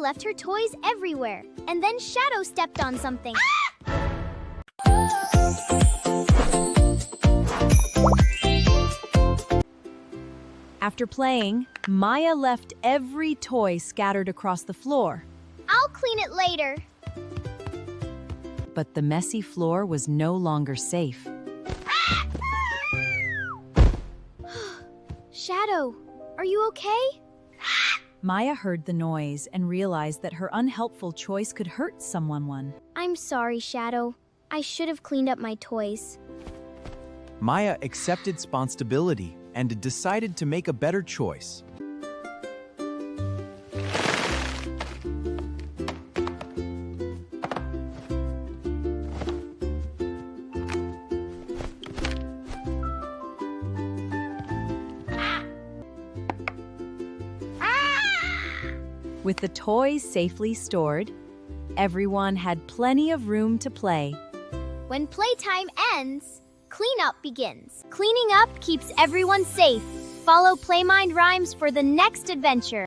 left her toys everywhere, and then Shadow stepped on something. After playing, Maya left every toy scattered across the floor. I'll clean it later. But the messy floor was no longer safe. Shadow, are you okay? Maya heard the noise and realized that her unhelpful choice could hurt someone. I'm sorry, Shadow. I should have cleaned up my toys. Maya accepted responsibility and decided to make a better choice. With the toys safely stored, everyone had plenty of room to play. When playtime ends, cleanup begins. Cleaning up keeps everyone safe. Follow Playmind Rhymes for the next adventure.